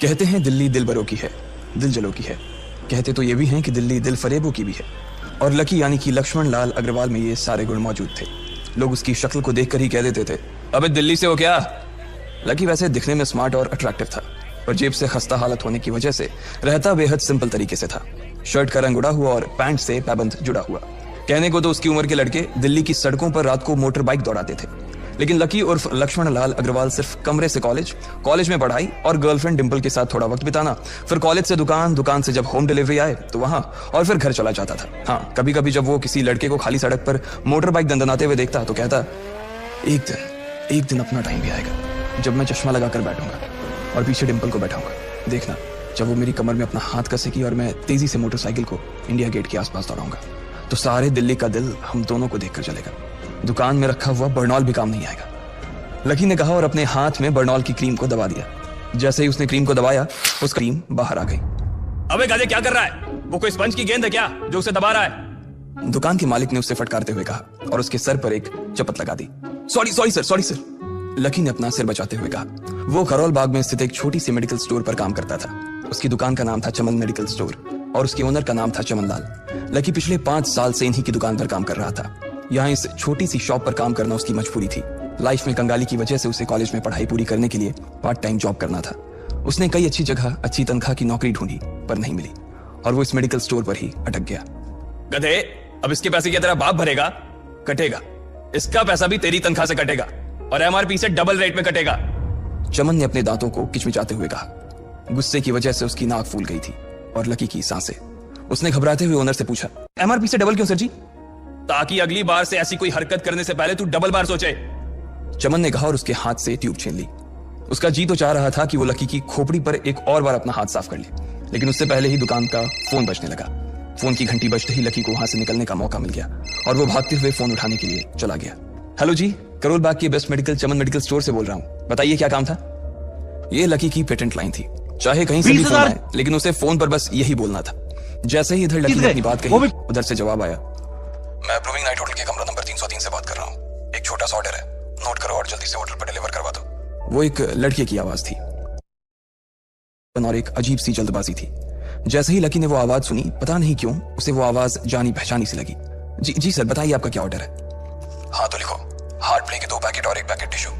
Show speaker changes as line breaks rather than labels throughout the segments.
कहते हैं दिल्ली दिल बरों की है, दिल जलों की है। कहते तो ये भी हैं कि दिल्ली दिल फरेबों की भी है। और लकी यानी कि लक्ष्मण लाल अग्रवाल में ये सारे गुण मौजूद थे। लोग उसकी शक्ल को देखकर ही कह देते थे, अबे दिल्ली से हो क्या। लकी वैसे दिखने में स्मार्ट और अट्रैक्टिव था, पर जेब से खस्ता हालत होने की वजह से रहता बेहद सिंपल तरीके से था। शर्ट का रंग उड़ा हुआ और पैंट से पैबंद जुड़ा हुआ। कहने को तो उसकी उम्र के लड़के दिल्ली की सड़कों पर रात को मोटर बाइक दौड़ाते थे, लेकिन लकी उर्फ लक्ष्मण लाल अग्रवाल सिर्फ कमरे से कॉलेज में पढ़ाई और गर्लफ्रेंड डिंपल के साथ थोड़ा वक्त बिताना, फिर कॉलेज से दुकान से जब होम डिलीवरी आए तो वहां, और फिर घर चला जाता था। हाँ, कभी कभी जब वो किसी लड़के को खाली सड़क पर मोटर बाइक दंदनाते हुए देखता तो कहता, एक दिन अपना टाइम भी आएगा जब मैं चश्मा लगाकर बैठूंगा और पीछे डिंपल को बैठाऊंगा। देखना जब वो मेरी कमर में अपना हाथ कसेगी और मैं तेजी से मोटरसाइकिल को इंडिया गेट के आसपास दौड़ाऊंगा तो सारे दिल्ली का दिल हम दोनों को देखकर चलेगा। दुकान में रखा हुआ बर्नॉल भी काम नहीं आएगा, लकी ने कहा और अपने हाथ में बर्नॉल की क्रीम को दबा दिया। जैसे ही उसने क्रीम को दबाया, उस क्रीम बाहर आ गई।
अबे गाजे क्या कर रहा है? वो कोई स्पंज की गेंद है क्या जो उसे दबा रहा है?
दुकान के मालिक ने उससे फटकारते हुए कहा और उसके सर पर एक चपत लगा दी। सॉरी सर, लकी ने अपना सिर बचाते हुए कहा। वो करोल बाग में स्थित एक छोटी सी मेडिकल स्टोर पर काम करता था। उसकी दुकान का नाम था चमन मेडिकल स्टोर और उसके ओनर का नाम था चमन लाल। लकी पिछले 5 साल से इन्हीं की दुकान पर काम कर रहा था। यहाँ इस छोटी सी शॉप पर काम करना उसकी मजबूरी थी। लाइफ में कंगाली की वजह से उसे कॉलेज में पढ़ाई पूरी करने के लिए पार्ट टाइम जॉब करना था। उसने कई अच्छी जगह अच्छी तनख्वाह की नौकरी ढूंढी पर नहीं मिली और वो इस मेडिकल स्टोर पर ही अटक गया।
गधे, अब इसके पैसे क्या तेरा बाप भरेगा? कटेगा, इसका पैसा भी तेरी तनख्वाह से कटेगा और एमआरपी से डबल रेट में कटेगा।
चमन ने अपने दांतों को किचमिचाते हुए कहा। गुस्से की वजह से उसकी नाक फूल गई थी और लकी की सांसें। उसने घबराते हुए ओनर से पूछा, एमआरपी से डबल क्यों सर जी?
ताकि अगली बार से ऐसी कोई हरकत करने से पहले तू डबल बार सोचे।
चमन ने कहा और उसके हाथ से ट्यूब छीन ली। उसका जी तो चाह रहा था कि वो लकी की खोपड़ी पर एक और बार अपना हाथ साफ कर ले, लेकिन उससे पहले ही दुकान का फोन बजने लगा। फोन की घंटी बजते ही लकी को वहां से निकलने का मौका मिल गया और वो भागते हुए फोन उठाने के लिए चला गया। हेलो जी, करोल बाग की बेस्ट मेडिकल चमन मेडिकल स्टोर से बोल रहा हूँ, बताइए क्या काम था? ये लकी की पेटेंट लाइन थी, चाहे कहीं से भी फोन आए लेकिन उसे फोन पर बस यही बोलना था। जैसे ही इधर लकी ने अपनी बात कही, उधर से जवाब आया, मैं ब्लूमिंग नाइट होटल के कमरा नंबर 303 से बात कर रहा हूँ। एक छोटा सा ऑर्डर है, नोट करो और जल्दी से ऑर्डर पर डिलीवर करवा दो। वो एक लड़के की आवाज थी और एक अजीब सी जल्दबाजी थी। जैसे ही लकी ने वो आवाज सुनी, पता नहीं क्यों उसे वो आवाज जानी पहचानी सी लगी। जी सर, बताइए आपका क्या ऑर्डर है? हाँ तो लिखो, हार्ट प्ले के 2 पैकेट और 1 पैकेट टिश्यू।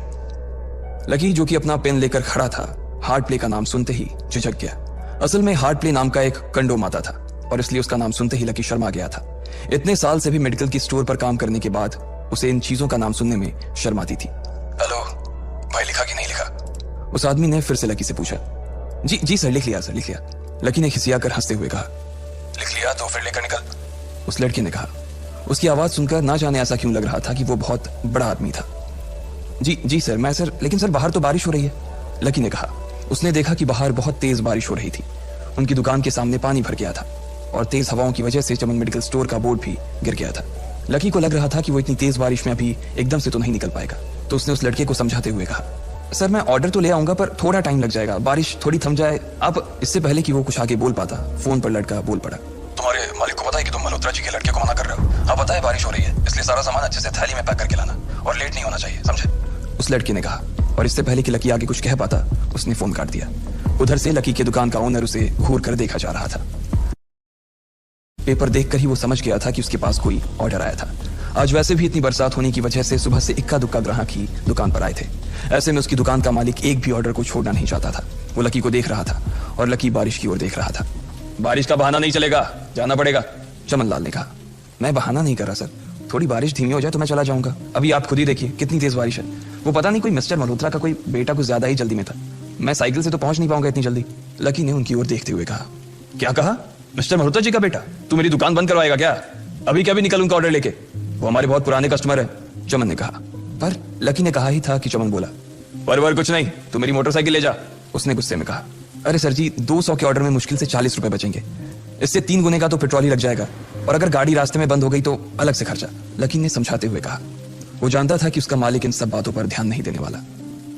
लकी जो कि अपना पेन लेकर खड़ा था, हार्ट प्ले का नाम सुनते ही झिझक गया। असल में हार्ट प्ले नाम का एक कंडोम आता था और इसलिए उसका नाम सुनते ही लकी शर्मा गया था। इतने साल से भी मेडिकल की स्टोर पर काम करने के बाद उसे इन चीजों का नाम सुनने में शर्माती थी। हेलो भाई, लिखा कि नहीं लिखा? उस आदमी ने फिर से लकी से पूछा। जी सर, लिख लिया। लकी ने खिसिया कर हंसते हुए कहा, लिख लिया तो फिर लेकर निकल। उस लड़के ने कहा। उसकी आवाज सुनकर ना जाने ऐसा क्यों लग रहा था कि वो बहुत बड़ा आदमी था। जी सर, मैं सर, लेकिन सर बाहर तो बारिश हो रही है, लकी ने कहा। उसने देखा कि बाहर बहुत तेज बारिश हो रही थी। उनकी दुकान के सामने पानी भर गया था और तेज हवाओं की वजह से चमन मेडिकल स्टोर का बोर्ड भी गिर गया था। लकी को लग रहा था कि वो इतनी तेज बारिश में अभी एकदम से तो नहीं निकल पाएगा, तो उसने उस लड़के को समझाते हुए कहा, सर मैं ऑर्डर तो ले आऊंगा पर थोड़ा टाइम लग जाएगा, बारिश थोड़ी थम जाए। अब इससे पहले कि वो कुछ आगे बोल पाता, फोन पर लड़का बोल पड़ा, तुम्हारे मालिक को पता है कि तुम मल्होत्रा जी के लड़के को मना कर रहे हो? हाँ पता है, बारिश हो रही है, इसलिए सारा सामान अच्छे से थैली में पैक करके लाना और लेट नहीं होना चाहिए, समझे? उस लड़के ने कहा और इससे पहले कि लकी आगे कुछ कह पाता, उसने फोन काट दिया। उधर से लकी के दुकान का ओनर उसे घूर कर देखा जा रहा था। पेपर देखकर ही वो समझ गया था कि उसके पास कोई ऑर्डर आया था। आज वैसे भी इतनी बरसात होने की वजह से सुबह से इक्का दुक्का ग्राहक ही दुकान पर आए थे। ऐसे में उसकी दुकान का मालिक एक भी ऑर्डर को छोड़ना नहीं चाहता था। वो लकी को देख रहा था और लकी बारिश की ओर देख रहा था।
बारिश का बहाना नहीं चलेगा, जाना पड़ेगा,
चमन लाल ने कहा। मैं बहाना नहीं कर रहा सर, थोड़ी बारिश धीमी हो जाए तो मैं चला जाऊंगा। अभी आप खुद ही देखिए कितनी तेज बारिश है। वो पता नहीं कोई मिस्टर मल्होत्रा का कोई बेटा कुछ ज्यादा ही जल्दी में था, मैं साइकिल से तो पहुंच नहीं पाऊंगा इतनी जल्दी। लकी ने उनकी ओर देखते हुए कहा।
क्या कहा? मिस्टर मल्होत्रा जी का बेटा? तू मेरी दुकान बंद करवाएगा क्या? अभी क्या भी निकल उनका ऑर्डर लेके, वो हमारे बहुत पुराने कस्टमर है,
चमन ने कहा। पर लकी ने कहा ही था कि चमन बोला,
पर कुछ नहीं, तू मेरी मोटरसाइकिल ले जा।
उसने गुस्से में कहा। अरे सर जी, 200 के ऑर्डर में मुश्किल से 40 रुपए बचेंगे, इससे 3 गुने का तो पेट्रोल ही लग जाएगा और अगर गाड़ी रास्ते में बंद हो गई तो अलग से खर्चा, लकी ने समझाते हुए कहा। वो जानता था कि उसका मालिक इन सब बातों पर ध्यान नहीं देने वाला।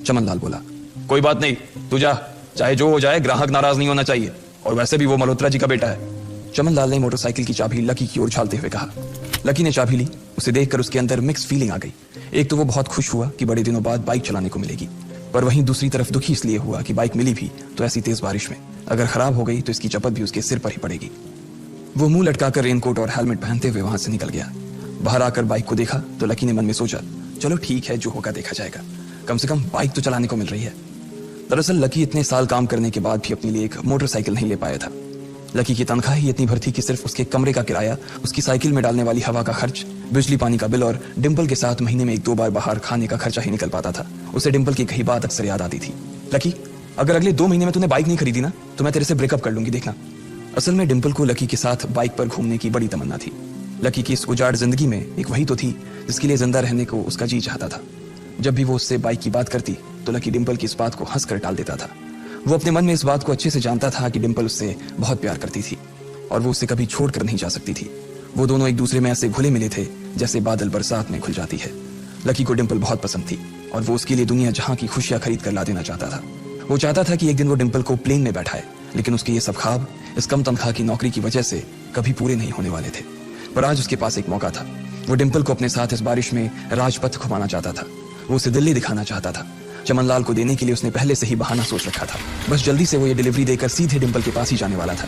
चमन लाल बोला,
कोई बात नहीं, तू जा, चाहे जो हो जाए, ग्राहक नाराज नहीं होना चाहिए, और वैसे भी वो मल्होत्रा जी का बेटा है।
चमन लाल ने मोटरसाइकिल की चाबी लकी की ओर उछालते हुए कहा। लकी ने चाबी ली। उसे देखकर उसके अंदर मिक्स फीलिंग आ गई। एक तो वो बहुत खुश हुआ कि बड़े दिनों बाद बाइक चलाने को मिलेगी, पर वहीं दूसरी तरफ दुखी इसलिए हुआ कि बाइक मिली भी तो ऐसी तेज बारिश में, अगर खराब हो गई तो इसकी चपत भी उसके सिर पर ही पड़ेगी। वो मुंह लटकाकर रेनकोट और हेलमेट पहनते हुए वहां से निकल गया। बाहर आकर बाइक को देखा तो लकी ने मन में सोचा, चलो ठीक है, जो होगा देखा जाएगा, कम से कम बाइक तो चलाने को मिल रही है। दरअसल लकी इतने साल काम करने के बाद भी अपने लिए एक मोटरसाइकिल नहीं ले पाया था। लकी की तनख्वाह ही इतनी भर थी कि सिर्फ उसके कमरे का किराया, उसकी साइकिल में डालने वाली हवा का खर्च, बिजली पानी का बिल और डिंपल के साथ महीने में 1-2 बार बाहर खाने का खर्चा ही निकल पाता था। उसे डिंपल की कही बात अक्सर याद आती थी, लकी अगर अगले 2 महीने में तूने बाइक नहीं खरीदी ना तो मैं तेरे से ब्रेकअप कर लूंगी, देखना। असल में डिंपल को लकी के साथ बाइक पर घूमने की बड़ी तमन्ना थी। लकी की इस उजाड़ जिंदगी में एक वही तो थी जिसके लिए जिंदा रहने को उसका जी चाहता था। जब भी वो उससे बाइक की बात करती तो लकी डिंपल की इस बात को हंसकर टाल देता था। वो अपने मन में इस बात को अच्छे से जानता था कि डिंपल उससे बहुत प्यार करती थी और वो उसे कभी छोड़कर नहीं जा सकती थी। वो दोनों एक दूसरे में ऐसे घुले मिले थे जैसे बादल बरसात में घुल जाती है। लकी को डिंपल बहुत पसंद थी और वो उसके लिए दुनिया जहां की खुशियां खरीद कर ला देना चाहता था। वो चाहता था कि एक दिन वो डिंपल को प्लेन में बैठाए, लेकिन उसके ये सब ख्वाब इस कम तनख्वाह की नौकरी की वजह से कभी पूरे नहीं होने वाले थे। पर आज उसके पास एक मौका था। वो डिंपल को अपने साथ इस बारिश में राजपथ घुमाना चाहता था। वो उसे दिल्ली दिखाना चाहता था। चमनलाल को देने के लिए उसने पहले से ही बहाना सोच रखा था। बस जल्दी से वो ये डिलीवरी देकर सीधे डिंपल के पास ही जाने वाला था।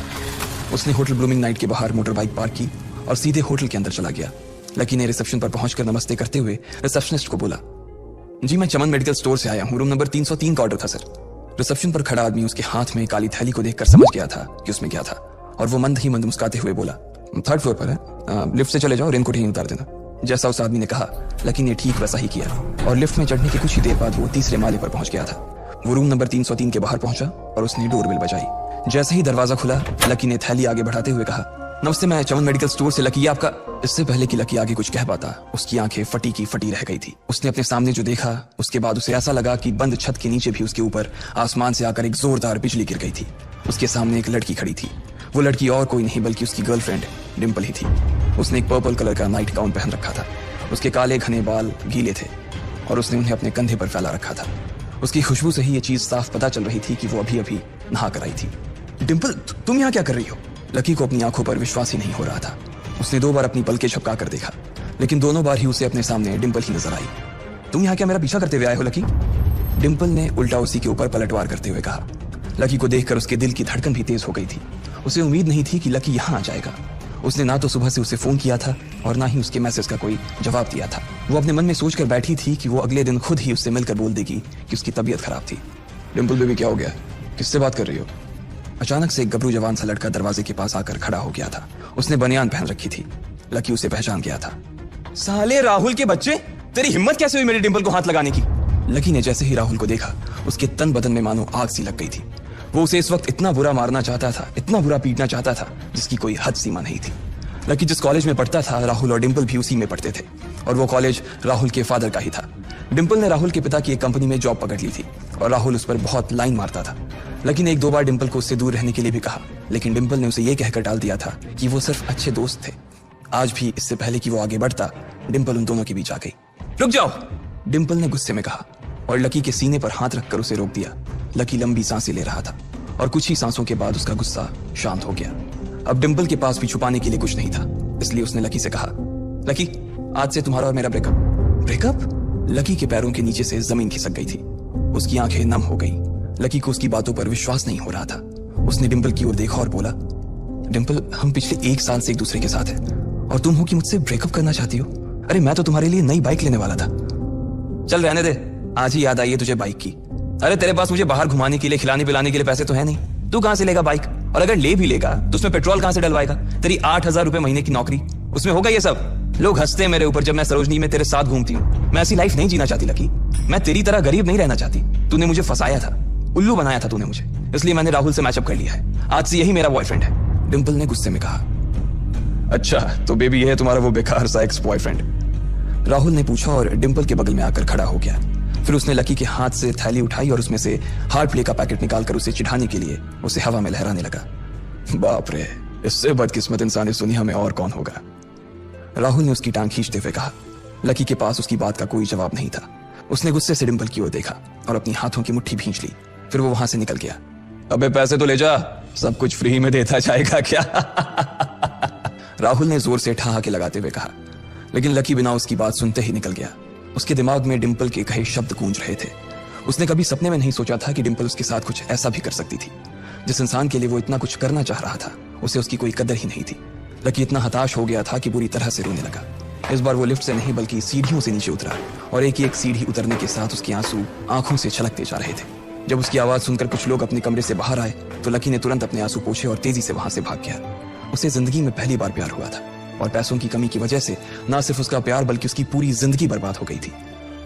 उसने होटल ब्लूमिंग नाइट के बाहर मोटर बाइक पार्क की और सीधे होटल के अंदर चला गया। लकी ने रिसेप्शन पर पहुंचकर नमस्ते करते हुए रिसेप्शनिस्ट को बोला, जी मैं चमन मेडिकल स्टोर से आया हूँ, रूम नंबर 303 का ऑर्डर था सर। रिसेप्शन पर खड़ा आदमी उसके हाथ में काली थैली को देखकर समझ गया था कि उसमें क्या था और वो मंद ही मंद मुस्कुराते हुए बोला, 3rd फ्लोर पर है, लिफ्ट से चले जाओ, रेनकोट ही उतार देना। जैसा उस आदमी ने कहा लकी ने ठीक वैसा ही किया और लिफ्ट में चढ़ने के कुछ ही देर बाद वो 3रे माले पर पहुंच गया था। वो रूम नंबर 303 के बाहर पहुंचा और उसने डोरबेल बजाई। जैसे ही दरवाजा खुला लकी ने थैली आगे बढ़ाते हुए कहा, नमस्ते, मैं चमन मेडिकल स्टोर से लकी आपका। इससे पहले कि लकी आगे कुछ कह पाता उसकी आंखें फटी की फटी रह गई थी। उसने अपने सामने जो देखा उसके बाद उसे ऐसा लगा कि बंद छत के नीचे भी उसके ऊपर आसमान से आकर एक जोरदार बिजली गिर गई थी। उसके सामने एक लड़की खड़ी थी। वो लड़की और कोई नहीं बल्कि उसकी गर्लफ्रेंड डिंपल ही थी। उसने एक पर्पल कलर का नाइट गाउन पहन रखा था। उसके काले घने बाल गीले थे और उसने उन्हें अपने कंधे पर फैला रखा था। उसकी खुशबू से ही ये चीज साफ पता चल रही थी कि वो अभी अभी नहा कर आई थी। डिंपल, तुम यहाँ क्या कर रही हो? लकी को अपनी आंखों पर विश्वास ही नहीं हो रहा था। उसने 2 बार अपनी पलकें झपका कर देखा, लेकिन दोनों बार ही उसे अपने सामने डिंपल ही नजर आई। तुम यहाँ क्या मेरा पीछा करते हुए आए हो लकी? डिंपल ने उल्टा उसी के ऊपर पलटवार करते हुए कहा। लकी को देखकर उसके दिल की धड़कन भी तेज हो गई थी। उसे उम्मीद नहीं थी कि लकी यहाँ आ जाएगा। उसने ना तो सुबह से उसे फोन किया था और ना ही उसके मैसेज का कोई जवाब दिया था। वो अपने मन में सोचकर बैठी थी कि वो अगले दिन खुद ही उससे मिलकर बोल देगी कि उसकी तबीयत खराब थी। डिंपल बेबी, क्या हो गया? किससे बात कर रही हो? अचानक से एक गबरू जवान सा लड़का दरवाजे के पास आकर खड़ा हो गया था। उसने बनियान पहन रखी थी। लकी उसे पहचान गया था।
साले राहुल के बच्चे, तेरी हिम्मत कैसे हुई मेरे डिंपल को हाथ लगाने की?
लकी ने जैसे ही राहुल को देखा उसके तन बदन में मानो आग सी लग गई थी। वो उसे इस वक्त इतना बुरा मारना चाहता था, इतना बुरा पीटना चाहता था जिसकी कोई हद सीमा नहीं थी। लकी जिस कॉलेज में पढ़ता था राहुल और डिंपल भी उसी में पढ़ते थे और वो कॉलेज राहुल के फादर का ही था। डिंपल ने राहुल के पिता की एक कंपनी में जॉब पकड़ ली थी और राहुल उस पर बहुत लाइन मारता था। लकी ने 1-2 बार डिंपल को उससे दूर रहने के लिए भी कहा, लेकिन डिंपल ने उसे यह कहकर टाल दिया था कि वो सिर्फ अच्छे दोस्त थे। आज भी इससे पहले कि वो आगे बढ़ता डिंपल उन दोनों के बीच आ गई।
रुक जाओ,
डिंपल ने गुस्से में कहा और लकी के सीने पर हाथ रखकर उसे रोक दिया। लकी लंबी सांसें ले रहा था और कुछ ही सांसों के बाद उसका गुस्सा शांत हो गया। अब डिंपल के पास भी छुपाने के लिए कुछ नहीं था, इसलिए उसने लकी से कहा, लकी आज से तुम्हारा और मेरा ब्रेकअप। ब्रेकअप? लकी के पैरों के नीचे से जमीन खिसक गई थी। उसकी आंखें नम हो गई। लकी को उसकी बातों पर विश्वास नहीं हो रहा था। उसने डिंपल की ओर देखा और बोला, डिंपल, हम पिछले 1 साल से एक दूसरे के साथ हैं और तुम हो कि मुझसे ब्रेकअप करना चाहती हो? अरे मैं तो तुम्हारे लिए नई बाइक लेने वाला था।
चल रहने दे, आज ही याद आई है तुझे बाइक की। अरे तेरे पास मुझे बाहर घुमाने के लिए, खिलाने पिलाने के लिए पैसे तो है नहीं। तू कहां से लेगा बाइक? और अगर ले भी लेगा तो उसमें पेट्रोल कहां से डलवाएगा? तेरी 8,000 रुपए महीने की नौकरी, उसमें होगा ये सब? लोग हंसते हैं मेरे ऊपर जब मैं सरोजनी में तेरे साथ घूमती हूँ। मैं ऐसी लाइफ नहीं जीना चाहती लकी। मैं तेरी तरह गरीब नहीं रहना चाहती। तूने मुझे फंसाया था, उल्लू बनाया था तूने मुझे, इसलिए मैंने राहुल से मैचअप कर लिया है। आज से यही मेरा बॉयफ्रेंड है।
डिंपल ने गुस्से में कहा।
अच्छा तो बेबी, ये है तुम्हारा वो बेकार सा एक्स बॉयफ्रेंड?
राहुल ने पूछा और डिंपल के बगल में आकर खड़ा हो गया। फिर उसने लकी के हाथ से थैली उठाई और उसमें से हार्ड प्ले का पैकेट निकालकर उसे चिढ़ाने के लिए उसे हवा में लहराने लगा।
बाप रे, इससे बदकिस्मत इंसान इस दुनिया में और कौन होगा?
राहुल ने उसकी टांग खींचते हुए कहा। लकी के पास उसकी बात का कोई जवाब नहीं था। उसने गुस्से से डिंपल की ओर देखा और अपनी हाथों की मुट्ठी भींच ली। फिर वो वहां से निकल गया।
अबे पैसे तो ले जा, सब कुछ फ्री में देता जाएगा क्या?
राहुल ने जोर से ठहाके लगाते हुए कहा, लेकिन लकी बिना उसकी बात सुनते ही निकल गया। उसके दिमाग में डिंपल के कहे शब्द गूंज रहे थे। उसने कभी सपने में नहीं सोचा था कि डिम्पल उसके साथ कुछ ऐसा भी कर सकती थी। जिस इंसान के लिए वो इतना कुछ करना चाह रहा था, उसे उसकी कोई कदर ही नहीं थी। लकी इतना हताश हो गया था कि बुरी तरह से रोने लगा। इस बार वो लिफ्ट से नहीं बल्कि सीढ़ियों से नीचे उतरा और एक एक सीढ़ी उतरने के साथ उसके आंसू आंखों से छलकते जा रहे थे। जब उसकी आवाज सुनकर कुछ लोग अपने कमरे से बाहर आए तो लकी ने तुरंत अपने आंसू पोंछे और तेजी से वहां से भाग गया। उसे जिंदगी में पहली बार प्यार हुआ था और पैसों की कमी की वजह से न सिर्फ उसका प्यार बल्कि उसकी पूरी जिंदगी बर्बाद हो गई थी।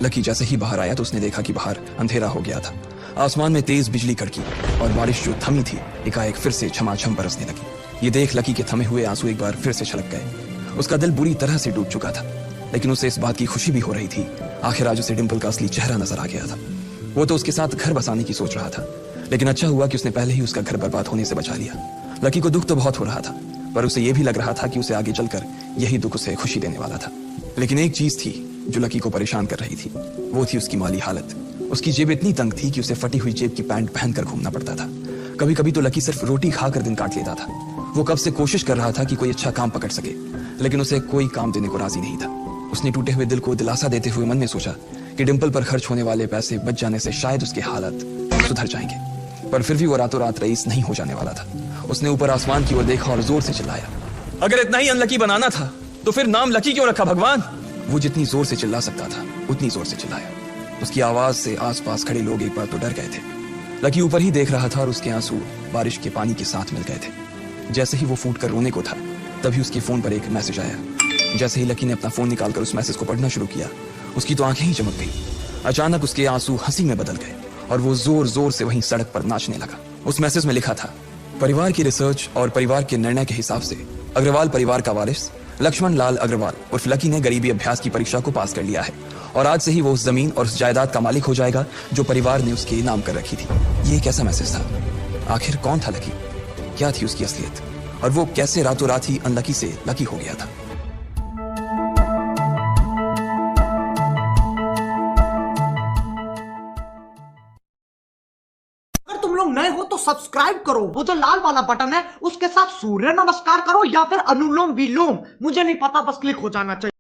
लकी जैसे ही बाहर आया तो उसने देखा कि बाहर अंधेरा हो गया था। आसमान में तेज बिजली कड़की और बारिश जो थमी थी एकाएक फिर से झमाझम बरसने लगी। ये देख लकी के थमे हुए आंसू एक बार फिर से छलक गए। उसका दिल बुरी तरह से डूब चुका था, लेकिन उसे इस बात की खुशी भी हो रही थी। आखिर आज उसे डिम्पल का असली चेहरा नजर आ गया था। वो तो उसके साथ घर बसाने की सोच रहा था, लेकिन अच्छा हुआ कि उसने पहले ही उसका घर बर्बाद होने से बचा लिया। लकी को दुख तो बहुत हो रहा था, पर उसे यह भी लग रहा था कि उसे आगे चलकर यही दुख उसे खुशी देने वाला था। लेकिन एक चीज थी जो लकी को परेशान कर रही थी, वो थी उसकी माली हालत। उसकी जेब इतनी तंग थी कि उसे फटी हुई जेब की पैंट पहनकर घूमना पड़ता था। कभी कभी तो लकी सिर्फ रोटी खाकर दिन काट लेता था। वो कब से कोशिश कर रहा था कि कोई अच्छा काम पकड़ सके, लेकिन उसे कोई काम देने को राजी नहीं था। उसने टूटे हुए दिल को दिलासा देते हुए मन में सोचा कि डिम्पल पर खर्च होने वाले पैसे बच जाने से शायद उसकी हालत सुधर जाएंगे। पर फिर भी वो रातों रात रईस नहीं हो जाने वाला था। उसने ऊपर आसमान की ओर देखा और जोर से चिल्लाया, अगर इतना ही अनलकी बनाना था तो फिर नाम लकी क्यों रखा भगवान। वो जितनी जोर से चिल्ला सकता था उतनी जोर से चिल्लाया। उसकी आवाज से आसपास खड़े लोग एक बार तो डर गए थे। लकी ऊपर ही देख रहा था और उसके आंसू बारिश के पानी के साथ मिल गए थे। जैसे ही वो फूट कर रोने को था, तभी उसके फोन पर एक मैसेज आया। जैसे ही लकी ने अपना फोन निकालकर उस मैसेज को पढ़ना शुरू किया, उसकी तो आंखें ही चमक गई। अचानक उसके आंसू हंसी में बदल गए और वो जोर जोर से वहीं सड़क पर नाचने लगा। उस मैसेज में लिखा था, परिवार की रिसर्च और परिवार के निर्णय के हिसाब से अग्रवाल परिवार का वारिस लक्ष्मण लाल अग्रवाल उर्फ लकी ने गरीबी अभ्यास की परीक्षा को पास कर लिया है और आज से ही वो उस जमीन और उस जायदाद का मालिक हो जाएगा जो परिवार ने उसके नाम कर रखी थी। ये कैसा मैसेज था? आखिर कौन था लकी? क्या थी उसकी असलियत? और वो कैसे रातों रात ही अनलकी से लकी हो गया था?
अगर तुम लोग नए हो तो सब्सक्राइब करो, वो जो लाल वाला बटन है उसके साथ सूर्य नमस्कार करो या फिर अनुलोम विलोम, मुझे नहीं पता, बस क्लिक हो जाना चाहिए।